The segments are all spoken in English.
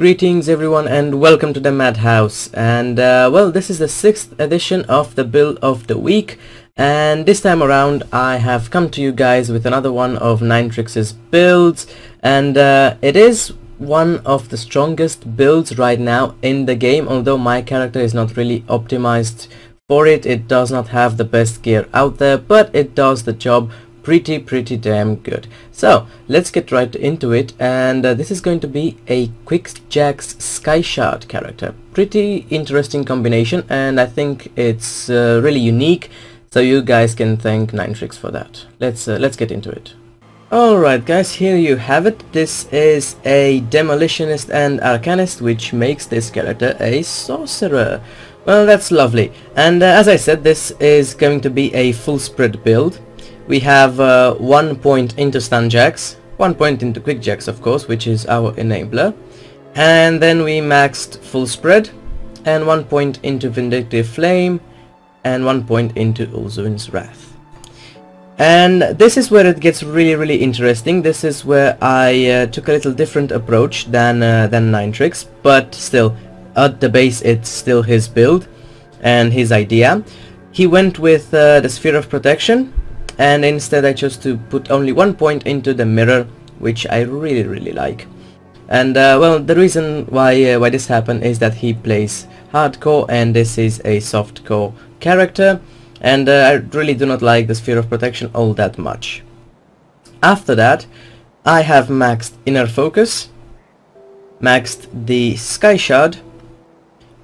Greetings everyone and welcome to the Madhouse, and well, this is the 6th edition of the build of the week, and this time around I have come to you guys with another one of Ninetrix's builds, and it is one of the strongest builds right now in the game. Although my character is not really optimized for it, it does not have the best gear out there, but it does the job pretty damn good. So let's get right into it, and this is going to be a Quickjack's Skyshard character. Pretty interesting combination, and I think it's really unique, so you guys can thank Ninetrix for that. Let's get into it. Alright guys, here you have it. This is a Demolitionist and Arcanist, which makes this character a Sorcerer. Well, that's lovely, and as I said, this is going to be a full spread build. We have 1 point into Stunjacks, 1 point into Quickjacks of course, which is our enabler, and then we maxed full spread, and 1 point into Vindictive Flame, and 1 point into Ulzuin's Wrath. And this is where it gets really interesting. This is where I took a little different approach than Ninetrix, but still, at the base it's still his build and his idea. He went with the Sphere of Protection, and instead I chose to put only 1 point into the mirror, which I really like. And well, the reason why this happened is that he plays hardcore and this is a softcore character, and I really do not like the Sphere of Protection all that much. After that I have maxed Inner Focus, maxed the Skyshard,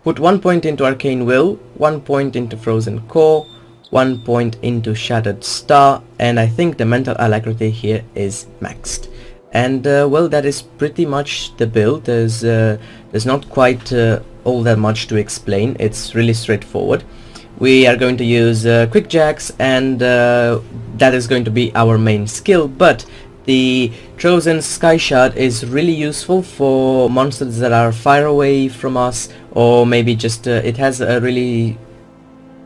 put 1 point into Arcane Will, 1 point into Frozen Core, 1 point into Shattered Star, and I think the Mental Alacrity here is maxed. And well, that is pretty much the build. There's not quite all that much to explain. It's really straightforward. We are going to use Quickjacks, and that is going to be our main skill, but the chosen Skyshard is really useful for monsters that are far away from us, or maybe just it has a really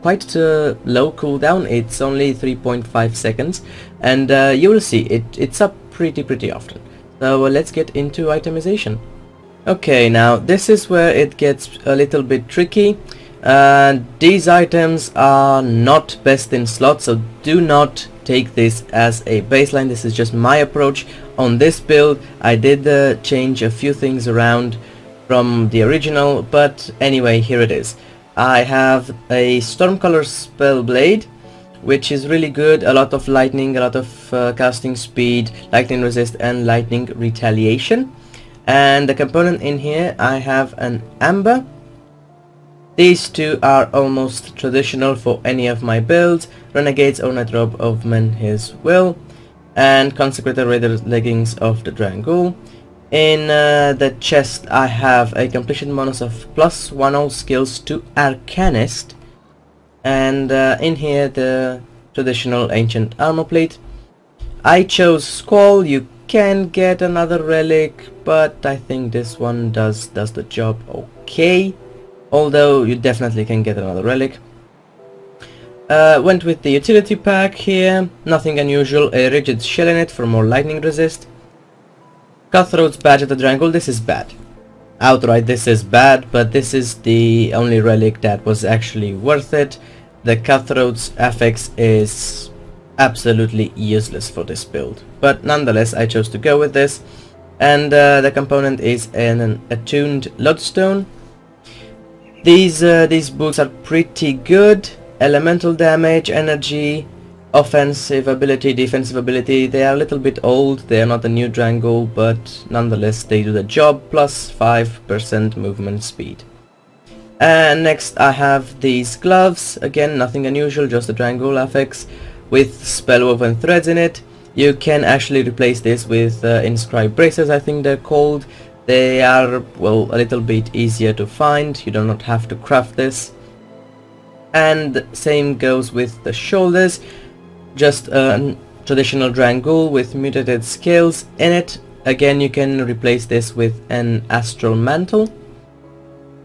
quite low cooldown. It's only 3.5 seconds, and you will see it's up pretty often. So let's get into itemization. Okay, now this is where it gets a little bit tricky. These items are not best in slot, so do not take this as a baseline. This is just my approach on this build. I did change a few things around from the original, but anyway, here it is. I have a Stormcolor Spellblade, which is really good. A lot of lightning, a lot of casting speed, lightning resist, and lightning retaliation. And the component in here, I have an Amber. These two are almost traditional for any of my builds. Renegade's Ornate Robe of Menhir's Will, and Consecrated Raider Leggings of the Drangul. In the chest I have a completion bonus of +1 all skills to Arcanist, and in here the traditional Ancient Armor Plate. I chose Squall. You can get another relic, but I think this one does the job okay, although you definitely can get another relic. Went with the utility pack here, nothing unusual. A Rigid Shell in it for more lightning resist. Cutthroat's Badge of the Drangul. This is bad. Outright this is bad, but this is the only relic that was actually worth it. The Cutthroat's affix is absolutely useless for this build, but nonetheless I chose to go with this. And the component is an Attuned Lodestone. These boots are pretty good. Elemental damage, energy, offensive ability, defensive ability. They are a little bit old, they are not a new Drangul, but nonetheless they do the job, plus 5% movement speed. And next I have these gloves. Again, nothing unusual, just a Drangul affix with spellwoven threads in it. You can actually replace this with inscribed braces, I think they're called. They are, well, a little bit easier to find. You do not have to craft this. And same goes with the shoulders. Just a traditional Drangul with mutated scales in it. Again, you can replace this with an Astral Mantle.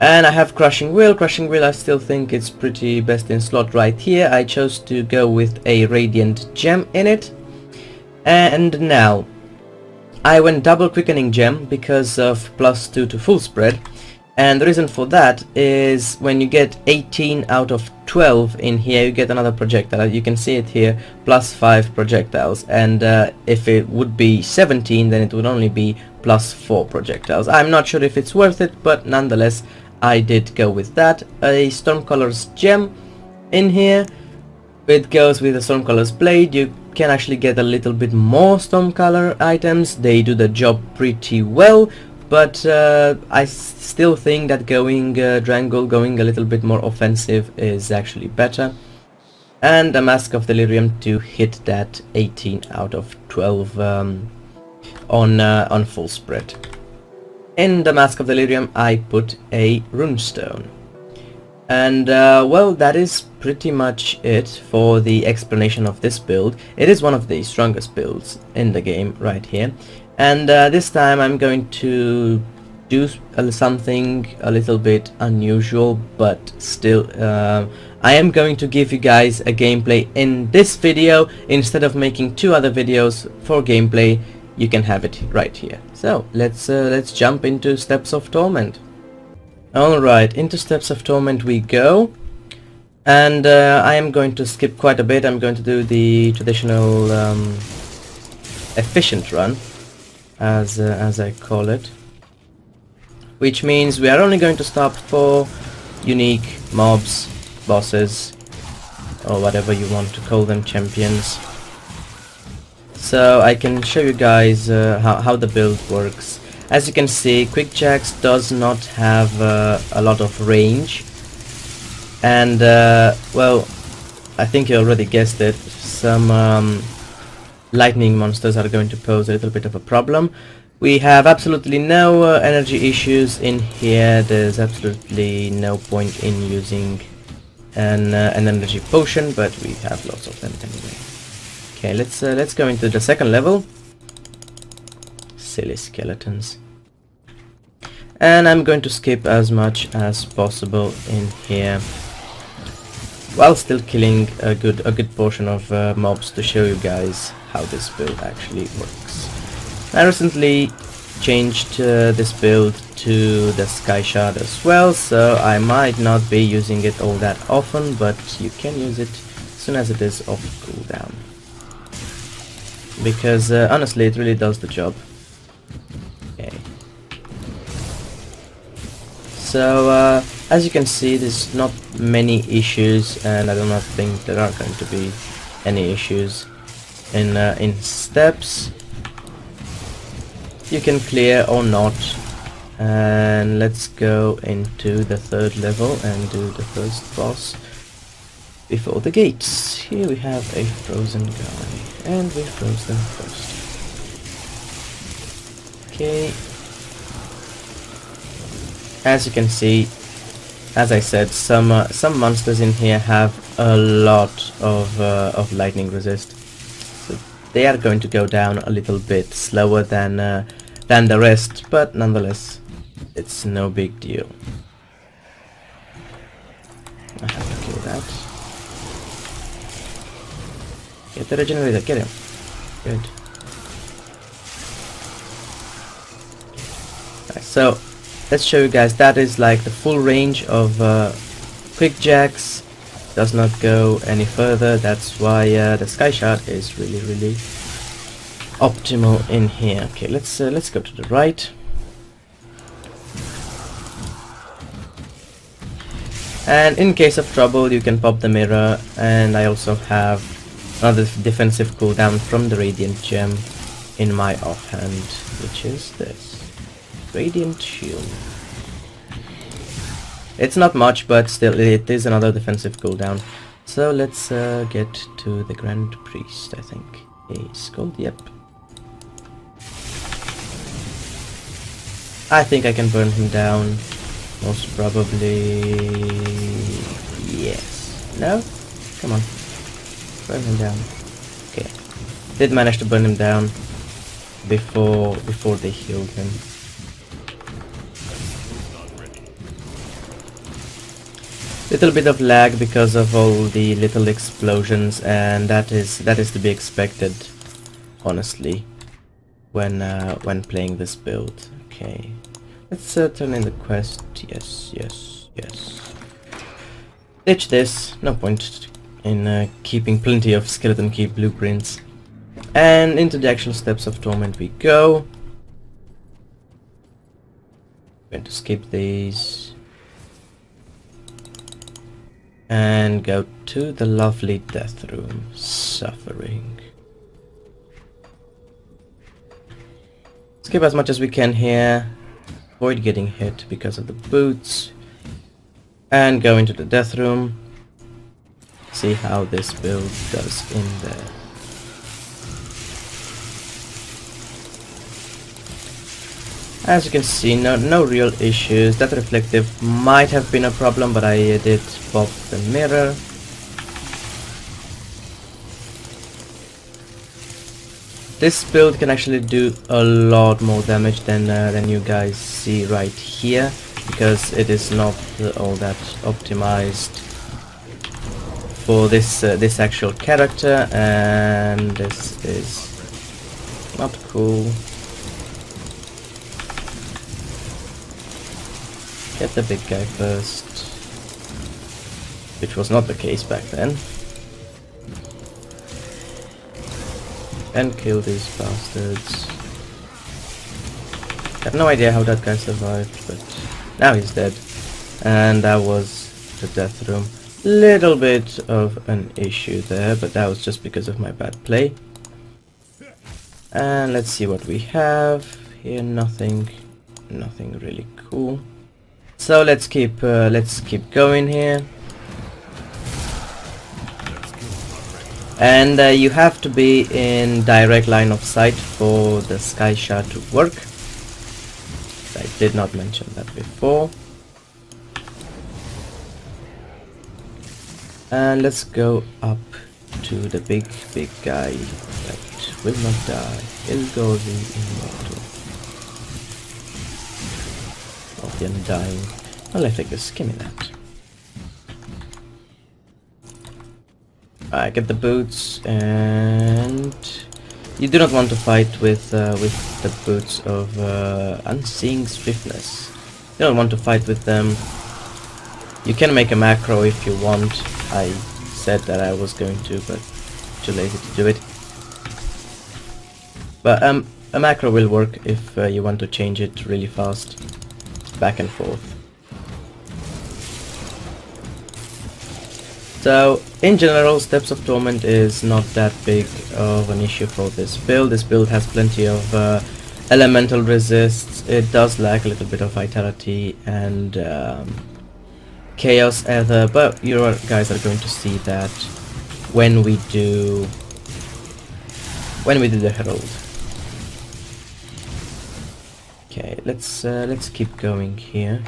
And I have Crushing Will. Crushing Will, I still think it's pretty best in slot right here. I chose to go with a Radiant Gem in it. And now I went double quickening gem because of +2 to full spread, and the reason for that is when you get 18 out of 12 in here, you get another projectile. You can see it here, +5 projectiles, and if it would be 17, then it would only be +4 projectiles. I'm not sure if it's worth it, but nonetheless I did go with that. A Stormcaller's gem in here. It goes with the Stormcaller's blade. You can actually get a little bit more Stormcaller items. They do the job pretty well, but I still think that going Drangle, going a little bit more offensive is actually better. And a Mask of Delirium to hit that 18 out of 12 on full spread. In the Mask of Delirium I put a runestone. And well, that is pretty much it for the explanation of this build. It is one of the strongest builds in the game right here, and this time I'm going to do something a little bit unusual, but still I am going to give you guys a gameplay in this video. Instead of making 2 other videos for gameplay, you can have it right here. So let's jump into Steps of Torment. Alright, into Steps of Torment we go, and I am going to skip quite a bit. I'm going to do the traditional efficient run, as I call it, which means we are only going to stop for unique mobs, bosses, or whatever you want to call them, champions. So I can show you guys how the build works. As you can see, Quickjacks does not have a lot of range, and well, I think you already guessed it, some lightning monsters are going to pose a little bit of a problem. We have absolutely no energy issues in here. There's absolutely no point in using an energy potion, but we have lots of them anyway. Okay, let's go into the second level. Silly skeletons. And I'm going to skip as much as possible in here, while still killing a good portion of mobs to show you guys how this build actually works. I recently changed this build to the Sky Shard as well, so I might not be using it all that often, but you can use it as soon as it is off cooldown, because honestly it really does the job. Okay. So as you can see, there's not many issues, and I do not think there are going to be any issues in steps. You can clear or not, and let's go into the third level and do the first boss before the gates. Here we have a frozen guy, and we froze them first. Okay. As you can see, as I said, some monsters in here have a lot of lightning resist, so they are going to go down a little bit slower than the rest, but nonetheless, it's no big deal. I have to kill that. Get the regenerator, get him. Good. Right, so let's show you guys. That is like the full range of Quickjacks. Does not go any further. That's why the Sky Shard is really optimal in here. Okay, let's go to the right. And in case of trouble, you can pop the mirror, and I also have another defensive cooldown from the Radiant Gem in my offhand, which is this. Radiant Shield. It's not much, but still it is another defensive cooldown. So let's get to the Grand Priest, I think. He's called, yep. I think I can burn him down. Most probably... yes. No? Come on. Burn him down. Okay. Did manage to burn him down before they healed him. Little bit of lag because of all the little explosions, and that is to be expected, honestly. when playing this build. Okay, let's turn in the quest. Yes, yes, yes. Ditch this. No point in keeping plenty of skeleton key blueprints. And into the actual steps of torment we go. Going to skip these and go to the lovely death room. Suffering. Skip as much as we can here. Avoid getting hit because of the boots. And go into the death room. See how this build does in there. As you can see, no real issues. That reflective might have been a problem, but I did pop the mirror. This build can actually do a lot more damage than you guys see right here, because it is not all that optimized for this actual character, and this is not cool. Get the big guy first, which was not the case back then. And kill these bastards. I have no idea how that guy survived, but now he's dead. And that was the death room. Little bit of an issue there, but that was just because of my bad play. And let's see what we have here. Nothing really cool. So let's keep going here. And you have to be in direct line of sight for the sky shard to work. I did not mention that before. And let's go up to the big guy that will not die. He'll go the immortal. Of the undying. Well, I think this. Give me that. I get the boots, and you do not want to fight with the boots of unseeing swiftness. You don't want to fight with them. You can make a macro if you want. I said that I was going to, but too lazy to do it. But a macro will work if you want to change it really fast, back and forth. So, in general, Steps of Torment is not that big of an issue for this build. This build has plenty of elemental resists. It does lack a little bit of vitality and chaos ether, but you guys are going to see that when we do the Herald. Okay, let's keep going here.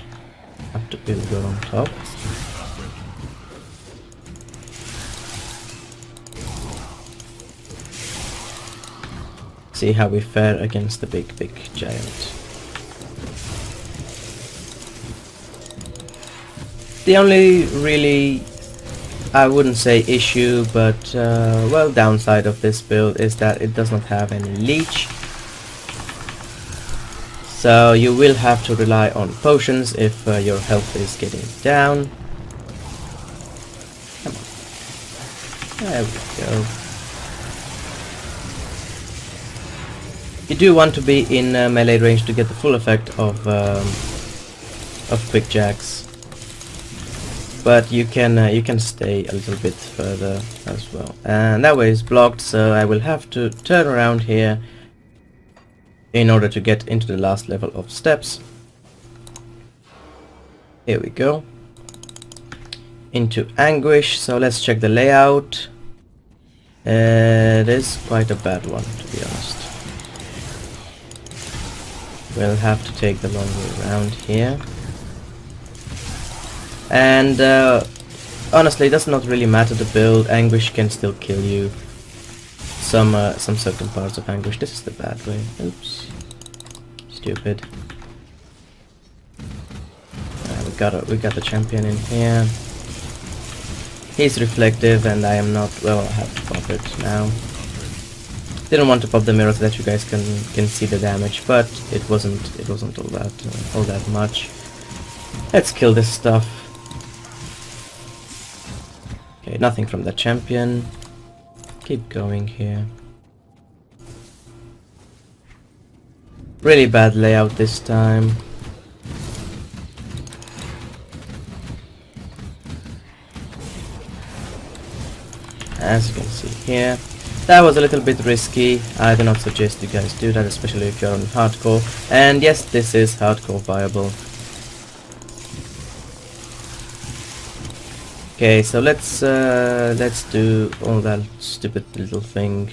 Have to build go on top. See how we fare against the big giant. The only really, I wouldn't say issue, but well, downside of this build is that it does not have any leech. So you will have to rely on potions if your health is getting down. Come on. There we go. You do want to be in melee range to get the full effect of quick jacks, but you can stay a little bit further as well. And that way is blocked, so I will have to turn around here in order to get into the last level of steps. Here we go. Into Anguish. So let's check the layout. It is quite a bad one, to be honest. We'll have to take the long way around here. And honestly, it does not really matter the build. Anguish can still kill you. Some certain parts of Anguish. This is the bad way. Oops. Stupid. We got the champion in here. He's reflective, and I am not. Well, I have to pop it now. Didn't want to pop the mirror so that you guys can see the damage, but it wasn't all that much. Let's kill this stuff. Okay, nothing from the champion. Keep going here. Really bad layout this time. As you can see here, that was a little bit risky. I do not suggest you guys do that, especially if you're on hardcore. And yes, this is hardcore viable. Okay, so let's do all that stupid little thing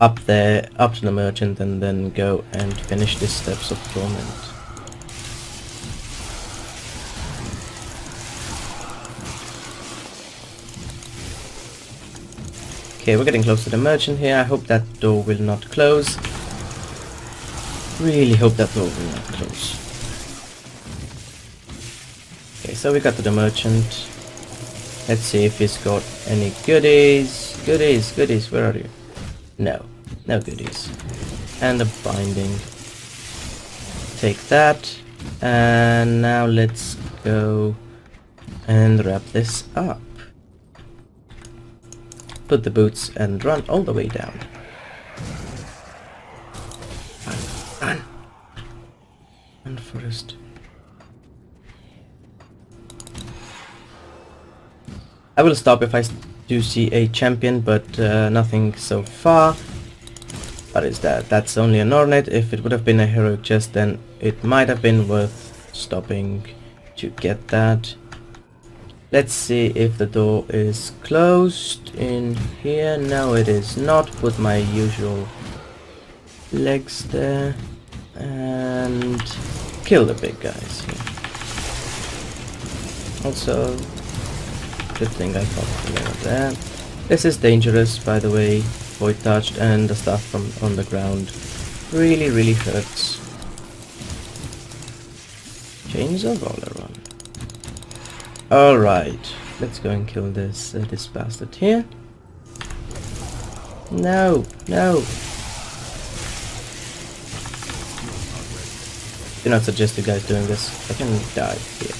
up there, up to the merchant, and then go and finish this Steps of Torment. Okay, we're getting close to the merchant here. I hope that door will not close. Really hope that door will not close. Okay, so we got to the merchant. Let's see if he's got any goodies. Goodies, where are you? No goodies. And a binding. Take that. And now let's go and wrap this up. Put the boots and run all the way down. Run, Forest. I will stop if I do see a champion, but nothing so far. What is that? That's only an Ornate. If it would have been a heroic chest, then it might have been worth stopping to get that. Let's see if the door is closed in here. No, it is not. Put my usual legs there and kill the big guys here. Also, good thing I popped there. This is dangerous, by the way. Void touched, and the stuff from on the ground really hurts. Chains of Oleron. Alright, let's go and kill this this bastard here. No. Do not suggest you guys doing this. I can die here.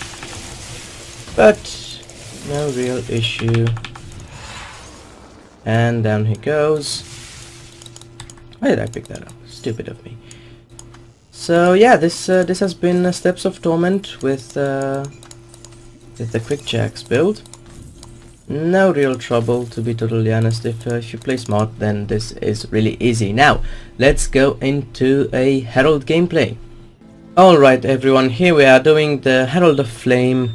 But no real issue. And down he goes. Why did I pick that up? Stupid of me. So yeah, this has been Steps of Torment with the Quick Jacks build. No real trouble, to be totally honest. If you play smart, then this is really easy. Now let's go into a Herald gameplay. Alright everyone, here we are doing the Herald of Flame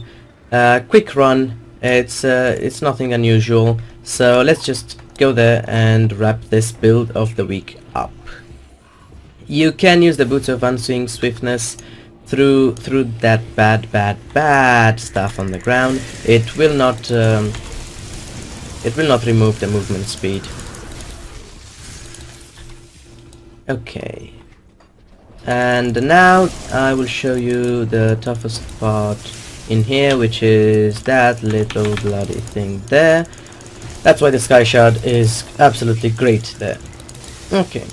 quick run. It's nothing unusual, so let's just go there and wrap this build of the week up. You can use the Boots of Unswing Swiftness through that bad stuff on the ground. It will not remove the movement speed. Okay. And now I will show you the toughest part in here, which is that little bloody thing there. That's why the Sky Shard is absolutely great there. Okay.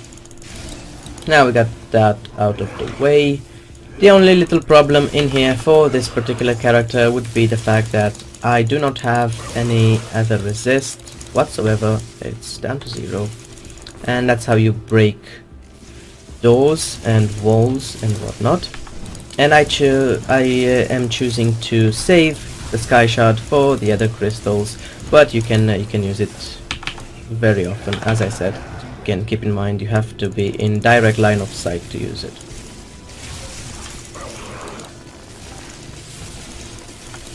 Now we got that out of the way. The only little problem in here for this particular character would be the fact that I do not have any other resist whatsoever. It's down to 0. And that's how you break doors and walls and whatnot. And I am choosing to save the Sky Shard for the other crystals, but you can use it very often. As I said, again, keep in mind you have to be in direct line of sight to use it.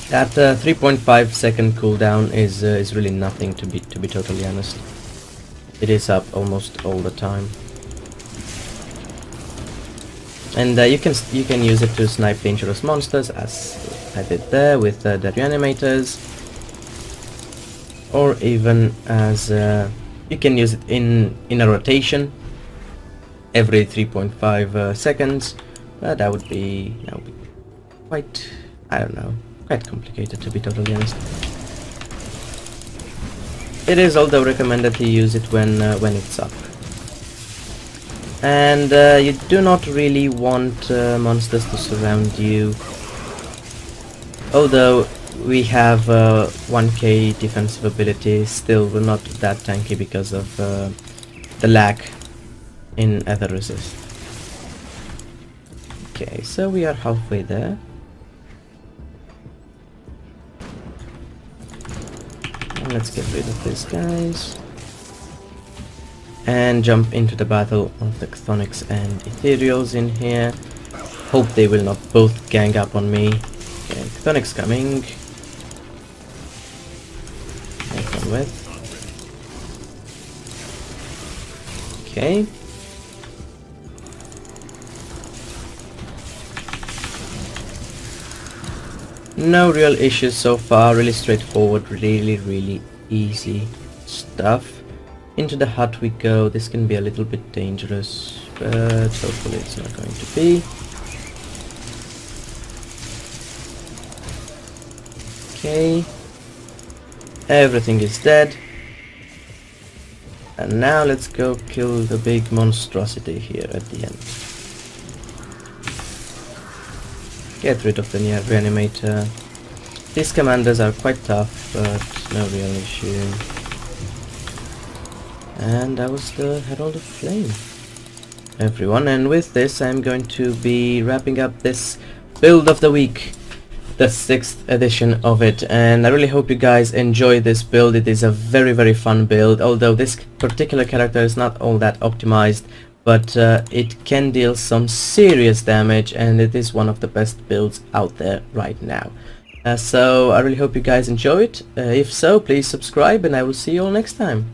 That 3.5 second cooldown is really nothing, to be totally honest. It is up almost all the time. And you can use it to snipe dangerous monsters, as I did there with the reanimators, or even as you can use it in a rotation every 3.5 seconds. That would be quite, I don't know, quite complicated, to be totally honest. It is although recommended to use it when it's up. And you do not really want monsters to surround you, although we have 1k defensive ability. Still, we're not that tanky because of the lack in other resist. Okay, so we are halfway there. And let's get rid of these guys and jump into the battle of the Chthonics and Ethereals in here. Hope they will not both gang up on me. Okay, Chthonics coming. Have fun with. Okay. No real issues so far, really straightforward, really easy stuff. Into the hut we go. This can be a little bit dangerous, but hopefully it's not going to be. Okay. Everything is dead. And now let's go kill the big monstrosity here at the end. Get rid of the reanimator. These commanders are quite tough, but no real issue. And that was the Herald of Flame, everyone. And with this I'm going to be wrapping up this build of the week, the 6th edition of it. And I really hope you guys enjoy this build. It is a very fun build, although this particular character is not all that optimized, but it can deal some serious damage, and it is one of the best builds out there right now. So I really hope you guys enjoy it. If so, please subscribe, and I will see you all next time.